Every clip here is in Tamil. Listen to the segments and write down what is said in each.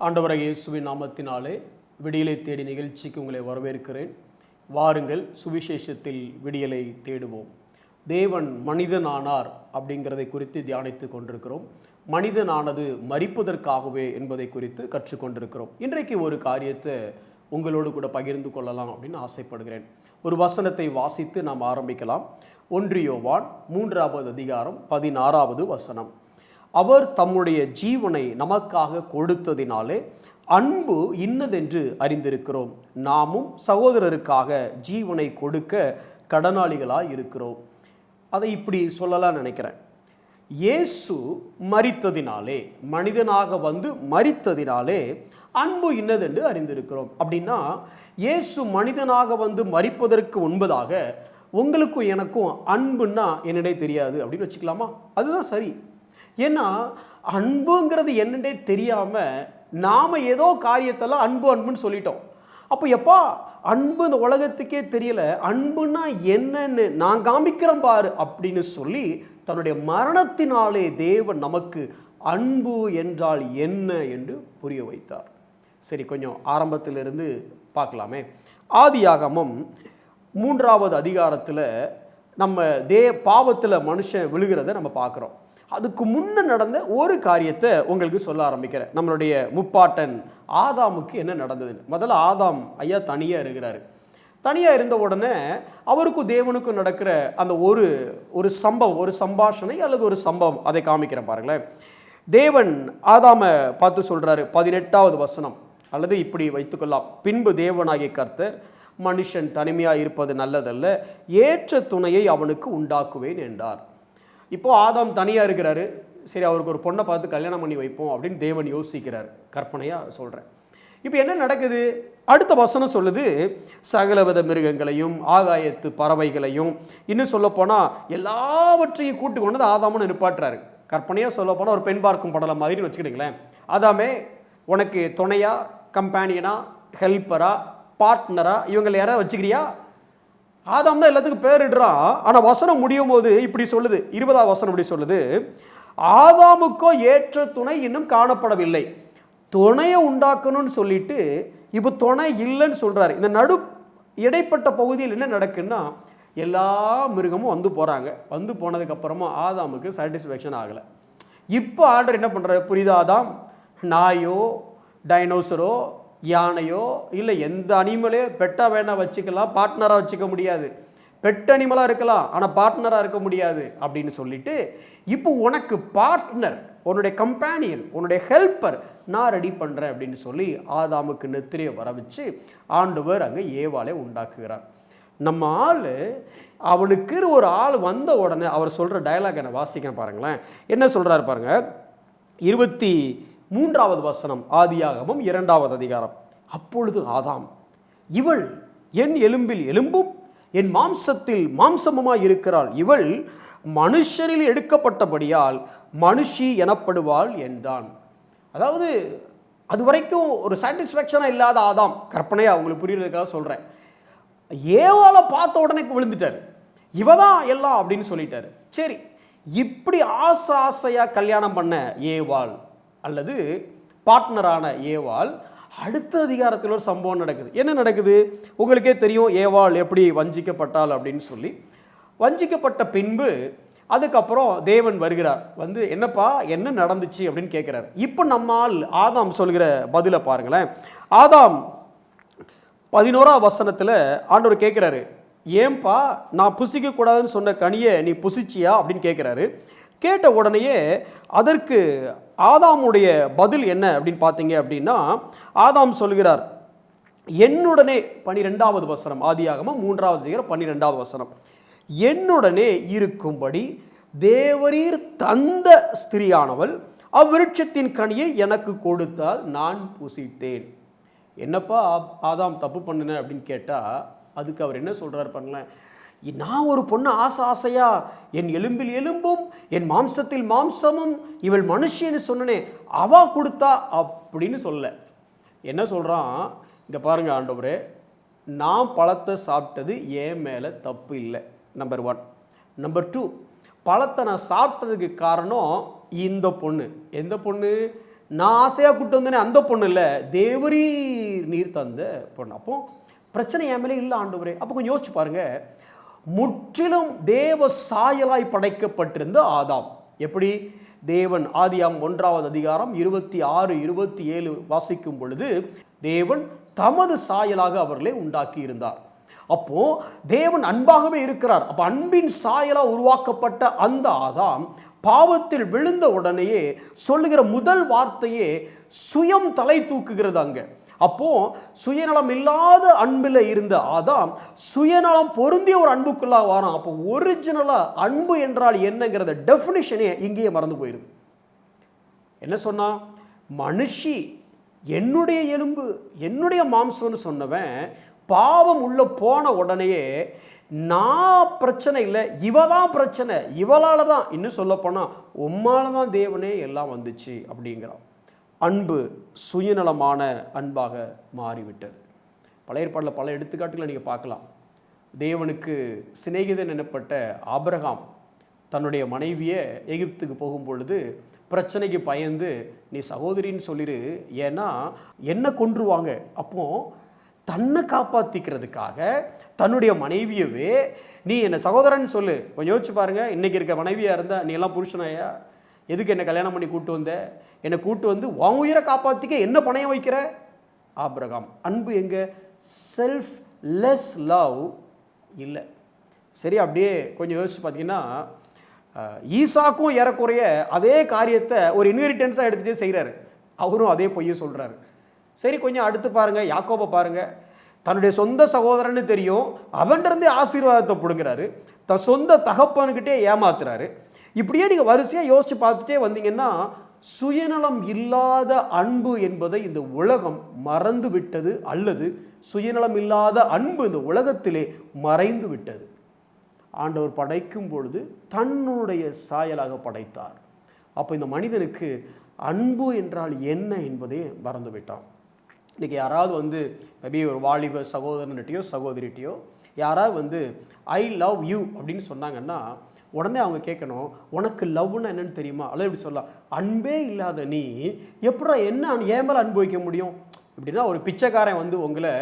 ஆண்டவராகிய இயேசுவின் நாமத்தினாலே விடியலை தேடி நிகழ்ச்சிக்கு உங்களை வரவேற்கிறேன். வாருங்கள், சுவிசேஷத்தில் விடியலை தேடுவோம். தேவன் மனிதனானார் அப்படிங்கிறதை குறித்து தியானித்து கொண்டிருக்கிறோம். மனிதனானது மரிப்பதற்காகவே என்பதை குறித்து கற்றுக்கொண்டிருக்கிறோம். இன்றைக்கு ஒரு காரியத்தை உங்களோடு கூட பகிர்ந்து கொள்ளலாம் அப்படின்னு ஆசைப்படுகிறேன். ஒரு வசனத்தை வாசித்து நாம் ஆரம்பிக்கலாம். 1 யோவான் 3வது அதிகாரம் 16வது வசனம். அவர் தம்முடைய ஜீவனை நமக்காக கொடுத்ததினாலே அன்பு இன்னதென்று அறிந்திருக்கிறோம். நாமும் சகோதரருக்காக ஜீவனை கொடுக்க கடனாளிகளாய் இருக்கிறோம். அதை இப்படி சொல்லலாம் நினைக்கிறேன். இயேசு மரித்ததினாலே, மனிதனாக வந்து மரித்ததினாலே அன்பு இன்னதென்று அறிந்திருக்கிறோம். அப்படின்னா இயேசு மனிதனாக வந்து மரிப்பதற்கு முன்பதாக உங்களுக்கும் எனக்கும் அன்புன்னா என்னடே தெரியாது அப்படின்னு வச்சுக்கலாமா? அதுதான் சரி. ஏன்னா அன்புங்கிறது என்னடே தெரியாமல் நாம் ஏதோ காரியத்தெல்லாம் அன்பு அன்புன்னு சொல்லிட்டோம். அப்போ எப்பா அன்பு இந்த உலகத்துக்கே தெரியல, அன்புன்னா என்னன்னு நான் காமிக்கிறேன் பாரு அப்படின்னு சொல்லி தன்னுடைய மரணத்தினாலே தேவன் நமக்கு அன்பு என்றால் என்ன என்று புரிய வைத்தார். சரி, கொஞ்சம் ஆரம்பத்திலிருந்து பார்க்கலாமே. ஆதியாகமம் 3வது அதிகாரத்தில் நம்ம பாவத்தில் மனுஷன் விழுகிறத நம்ம பார்க்குறோம். அதுக்கு முன்ன நடந்த ஒரு காரியத்தை உங்களுக்கு சொல்ல ஆரம்பிக்கிறேன். நம்மளுடைய முப்பாட்டன் ஆதாமுக்கு என்ன நடந்ததுன்னு. முதல்ல ஆதாம் ஐயா தனியாக இருக்கிறாரு. தனியாக இருந்த உடனே அவருக்கும் தேவனுக்கும் நடக்கிற அந்த ஒரு சம்பவம், ஒரு சம்பாஷணை அல்லது ஒரு சம்பவம், அதை காமிக்கிறேன் பாருங்களேன். தேவன் ஆதாமை பார்த்து சொல்கிறாரு, 18வது வசனம், அல்லது இப்படி வைத்துக்கொள்ளலாம். பின்பு தேவனாகிய கர்த்தர், மனுஷன் தனிமையாக இருப்பது நல்லதல்ல, ஏற்ற துணையை அவனுக்கு உண்டாக்குவேன் என்றார். இப்போது ஆதாம் தனியாக இருக்கிறாரு. சரி, அவருக்கு ஒரு பொண்ணை பார்த்து கல்யாணம் பண்ணி வைப்போம் அப்படின்னு தேவன் யோசிக்கிறார். கற்பனையாக சொல்கிறேன். இப்போ என்ன நடக்குது? அடுத்த வசனம் சொல்லுது, சகலவித மிருகங்களையும் ஆகாயத்து பறவைகளையும், இன்னும் சொல்லப்போனால் எல்லாவற்றையும் கூட்டு கொண்டு ஆதாமுன்னு நிப்பாட்டுறாரு. கற்பனையாக சொல்லப்போனால் ஒரு பெண் பார்க்கும் படலை மாதிரின்னு வச்சுக்கிட்டீங்களேன். ஆதாமே, உனக்கு துணையா, கம்பேனியனா, ஹெல்ப்பரா, பார்ட்னரா இவங்களை யாராவது வச்சுக்கிறியா? ஆதாம் தான் எல்லாத்துக்கும் பேரிடுறான். ஆனால் வசனம் முடியும் போது இப்படி சொல்லுது, 20வது வசனம் இப்படி சொல்லுது, ஆதாமுக்கோ ஏற்ற துணை இன்னும் காணப்படவில்லை. துணையை உண்டாக்கணும்னு சொல்லிட்டு இப்போ துணை இல்லைன்னு சொல்கிறாரு. இந்த இடைப்பட்ட பகுதியில் என்ன நடக்குன்னா, எல்லா மிருகமும் வந்து போகிறாங்க. வந்து போனதுக்கப்புறமா ஆதாமுக்கு சாட்டிஸ்ஃபேக்ஷன் ஆகலை. இப்போ ஆண்டவர் என்ன பண்ணுறாரு புரியுதா? ஆதாம், நாயோ டைனோசரோ யானையோ இல்லை எந்த அனிமலே பெட்டாக வேணா வச்சுக்கலாம், பார்ட்னராக வச்சுக்க முடியாது. பெட் அனிமலாக இருக்கலாம், ஆனால் பார்ட்னராக இருக்க முடியாது அப்படின்னு சொல்லிட்டு, இப்போ உனக்கு பார்ட்னர், உன்னுடைய கம்பேனியன், உன்னுடைய ஹெல்ப்பர் நான் ரெடி பண்ணுறேன் அப்படின்னு சொல்லி ஆதாமுக்கு நெத்திரியை வர வச்சு ஆண்டவர் அங்கே ஏவாளை உண்டாக்குகிறார். நம்ம ஆள், அவனுக்கு ஒரு ஆள் வந்த உடனே அவர் சொல்கிற டயலாக் என்ன வாசிக்க பாருங்களேன். என்ன சொல்கிறாரு பாருங்க. 23வது வசனம், ஆதியாகமம் 2வது அதிகாரம். அப்பொழுது ஆதாம், இவள் என் எலும்பில் எலும்பும் என் மாம்சத்தில் மாம்சமுமாய் இருக்கிறாள், இவள் மனுஷனில் எடுக்கப்பட்டபடியால் மனுஷி எனப்படுவாள் என்றான். அதாவது அது வரைக்கும் ஒரு சாட்டிஸ்ஃபேக்ஷனாக இல்லாத ஆதாம், கற்பனையாக உங்களுக்கு புரியுறதுக்காக சொல்கிறேன், ஏவாளை பார்த்த உடனே விழுந்துட்டார். இவதான் எல்லாம் அப்படின்னு சொல்லிட்டாரு. சரி, இப்படி ஆசையாக கல்யாணம் பண்ண ஏவாள் அல்லது பார்ட்னரான ஏவாள், அடுத்த அதிகாரத்தில் ஒரு சம்பவம் நடக்குது. என்ன நடக்குது உங்களுக்கே தெரியும். ஏவாள் எப்படி வஞ்சிக்கப்பட்டாள் அப்படின்னு சொல்லி. வஞ்சிக்கப்பட்ட பின்பு அதுக்கப்புறம் தேவன் வருகிறார். வந்து என்னப்பா என்ன நடந்துச்சு அப்படின்னு கேட்குறாரு. இப்போ நம்மால் ஆதாம் சொல்கிற பதிலை பாருங்களேன். ஆதாம் 11வது வசனத்தில் ஆண்டவர் கேட்குறாரு, ஏன்பா நான் புசிக்கக்கூடாதுன்னு சொன்ன கனியை நீ புசிச்சியா அப்படின்னு கேட்குறாரு. கேட்ட உடனேயே அதற்கு ஆதாமுடைய பதில் என்ன அப்படின்னு பார்த்தீங்க அப்படின்னா, ஆதாம் சொல்கிறார், என்னுடனே 12வது வசனம், ஆதியாகமம் 3வது அதிகாரம் 12வது வசனம், என்னுடனே இருக்கும்படி தேவரீர் தந்த ஸ்திரியானவள் அவ்விருட்சத்தின் கனியை எனக்கு கொடுத்தால் நான் புசித்தேன். என்னப்பா ஆதாம் தப்பு பண்ணின அப்படின்னு கேட்டால் அதுக்கு அவர் என்ன சொல்கிறார் பாருங்களேன். நான் ஒரு பொண்ணு ஆசையா என் எலும்பில் எலும்பும் என் மாம்சத்தில் மாம்சமும் இவள் மனுஷன்னு சொன்னனே, அவா கொடுத்தா அப்படின்னு சொல்ல. என்ன சொல்கிறான் இங்கே பாருங்க, ஆண்டவரே நான் பழத்தை சாப்பிட்டது என் மேலே தப்பு இல்லை, நம்பர் 1. நம்பர் 2, பழத்தை நான் சாப்பிட்டதுக்கு காரணம் இந்த பொண்ணு. எந்த பொண்ணு? நான் ஆசையாக கூட்டு வந்தேனே அந்த பொண்ணு இல்லை, தேவரீர் நீர் தந்த பொண்ணு. அப்போ பிரச்சனை என் மேலே இல்லை ஆண்டவரே. அப்போ கொஞ்சம் யோசிச்சு பாருங்க, முற்றிலும் தேவ சாயலாய் படைக்கப்பட்டிருந்த ஆதாம். எப்படி? தேவன் ஆதியாம் 1வது அதிகாரம் 26, 27 வாசிக்கும் பொழுது, தேவன் தமது சாயலாக அவர்களை உண்டாக்கி இருந்தார். அப்போ தேவன் அன்பாகவே இருக்கிறார். அப்ப அன்பின் சாயலா உருவாக்கப்பட்ட அந்த ஆதாம் பாவத்தில் விழுந்த உடனேயே சொல்லுகிற முதல் வார்த்தையே சுயம் தலை தூக்குகிறது அங்க. அப்போ சுயநலம் இல்லாத அன்பில் இருந்த ஆதாம் சுயநலம் பொருந்திய ஒரு அன்புக்குள்ளாக வரான். அப்போ ஒரிஜினலா அன்பு என்றால் என்னங்கிறத டெஃபினிஷனே இங்கேயே மறந்து போயிருது. என்ன சொன்னா? மனுஷி என்னுடைய எலும்பு என்னுடைய மாம்சம்னு சொன்னவன் பாவம் உள்ள போன உடனேயே நான் பிரச்சனை இல்லை, இவ தான் பிரச்சனை, இவளால தான், இன்னும் சொல்ல போனா உம்மால தான் தேவனே எல்லாம் வந்துச்சு அப்படிங்கிறான். அன்பு சுயநலமான அன்பாக மாறிவிட்டது. பழைய ஏற்பாட்டில் பல எடுத்துக்காட்டுகளை நீங்கள் பார்க்கலாம். தேவனுக்கு சிநேகிதன் எனப்பட்ட ஆபிரகாம் தன்னுடைய மனைவியை எகிப்துக்கு போகும் பொழுது பிரச்சனைக்கு பயந்து நீ சகோதரின்னு சொல்லிடு, ஏன்னா என்ன கொன்றுவாங்க. அப்போ தன்னை காப்பாற்றிக்கிறதுக்காக தன்னுடைய மனைவியவே நீ என்ன சகோதரன் சொல்லு. கொஞ்சம் யோசிச்சு பாருங்க, இன்னைக்கு இருக்க மனைவியாக இருந்தால் நீ எல்லாம் புருஷனாயா, எதுக்கு என்னை கல்யாணம் பண்ணி கூட்டு வந்த, என்னை கூட்டு வந்து உன் உயிரை காப்பாற்றிக்க என்ன பணையம் வைக்கிற? ஆபிரகாம் அன்பு எங்க? செல்ஃப் லெஸ் லவ் இல்லை. சரி, அப்படியே கொஞ்சம் யோசிச்சு பார்த்தீங்கன்னா ஈசாக்கும் ஏறக்குறைய அதே காரியத்தை ஒரு இன்ஹெரிட்டன்ஸாக எடுத்துகிட்டே செய்கிறாரு. அவரும் அதே பொய்யை சொல்கிறாரு. சரி, கொஞ்சம் அடுத்து பாருங்கள், யாக்கோபை பாருங்கள். தன்னுடைய சொந்த சகோதரன்னு தெரியும், அவன்கிட்டருந்தே ஆசீர்வாதத்தை பிடுங்குறாரு, தன் சொந்த தகப்பனுக்கிட்டே ஏமாத்துறாரு. இப்படியே நீங்கள் வரிசையாக யோசித்து பார்த்துட்டே வந்தீங்கன்னா சுயநலம் இல்லாத அன்பு என்பதை இந்த உலகம் மறந்து விட்டது, அல்லது சுயநலம் இல்லாத அன்பு இந்த உலகத்திலே மறைந்து விட்டது. ஆண்டவர் படைக்கும் பொழுது தன்னுடைய சாயலாக படைத்தார். அப்போ இந்த மனிதனுக்கு அன்பு என்றால் என்ன என்பதை மறந்து விட்டான். இன்றைக்கி யாராவது வந்து மேபி ஒரு வாலிப சகோதரன்கிட்டையோ சகோதரிட்டையோ யாராவது ஐ லவ் யூ அப்படின்னு சொன்னாங்கன்னா உடனே அவங்க கேட்கணும், உனக்கு லவ்னா என்னன்னு தெரியுமா? அல்லது இப்படி சொல்லலாம், அன்பே இல்லாத நீ எப்படா என்ன ஏன் மேலே அனுபவிக்க முடியும்? இப்படின்னா ஒரு பிச்சைக்காரன் வந்து உங்களை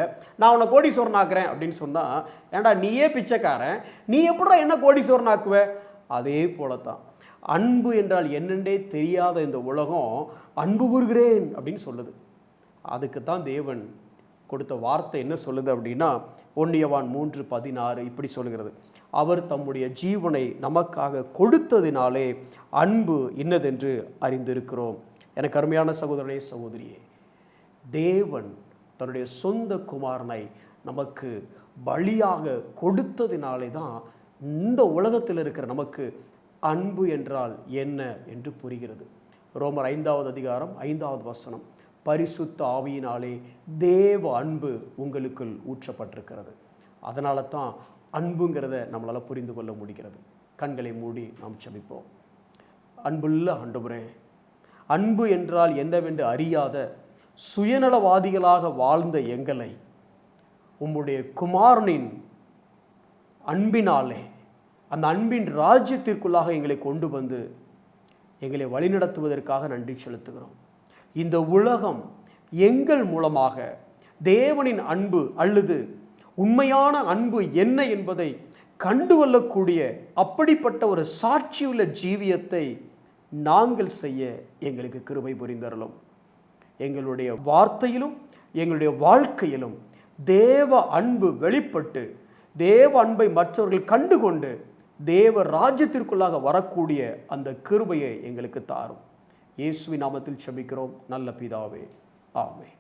நான் உன்னை கோடீஸ்வரன் ஆக்குறேன் அப்படின்னு சொன்னால், ஏன்டா நீயே பிச்சைக்காரன், நீ எப்படா என்ன கோடீஸ்வரன் ஆக்குவ? அதே போலத்தான் அன்பு என்றால் என்னென்றே தெரியாத இந்த உலகம் அன்பு கூறுகிறேன் அப்படின்னு சொல்லுது. அதுக்கு தான் தேவன் கொடுத்த வார்த்தை என்ன சொல்லுது அப்படின்னா, 1 யோவான் 3:16 இப்படி சொல்லுகிறது, அவர் தம்முடைய ஜீவனை நமக்காக கொடுத்ததினாலே அன்பு இன்னதென்று அறிந்திருக்கிறோம். எனக்கு அருமையான சகோதரனே சகோதரியே, தேவன் தன்னுடைய சொந்த குமாரனை நமக்கு பலியாக கொடுத்ததினாலே தான் இந்த உலகத்தில் இருக்கிற நமக்கு அன்பு என்றால் என்ன என்று புரிகிறது. ரோமர் 5வது அதிகாரம் 5வது வசனம், பரிசுத்த ஆவியினாலே தேவ அன்பு உங்களுக்குள் ஊற்றப்பட்டிருக்கிறது. அதனால தான் அன்புங்கிறத நம்மளால் புரிந்து கொள்ள முடிகிறது. கண்களை மூடி நாம் ஜெபிப்போம். அன்புள்ள ஆண்டவரே, அன்பு என்றால் என்னவென்று அறியாத சுயநலவாதிகளாக வாழ்ந்த எங்களை உம்முடைய குமாரனின் அன்பினாலே அந்த அன்பின் ராஜ்யத்திற்குள்ளாக எங்களை கொண்டு வந்து எங்களை வழிநடத்துவதற்காக நன்றி செலுத்துகிறோம். இந்த உலகம் எங்கள் மூலமாக தேவனின் அன்பு அல்லது உண்மையான அன்பு என்ன என்பதை கண்டுகொள்ளக்கூடிய அப்படிப்பட்ட ஒரு சாட்சியுள்ள ஜீவியத்தை நாங்கள் செய்ய எங்களுக்கு கிருபை புரிந்தருளும். எங்களுடைய வார்த்தையிலும் எங்களுடைய வாழ்க்கையிலும் தேவ அன்பு வெளிப்பட்டு தேவ அன்பை மற்றவர்கள் கண்டுகொண்டு தேவ ராஜ்யத்திற்குள்ளாக வரக்கூடிய அந்த கிருபையை எங்களுக்கு தாரும். இயேசுவின் நாமத்தில் ஜெபிக்கிறோம் நல்ல பிதாவே, ஆமென்.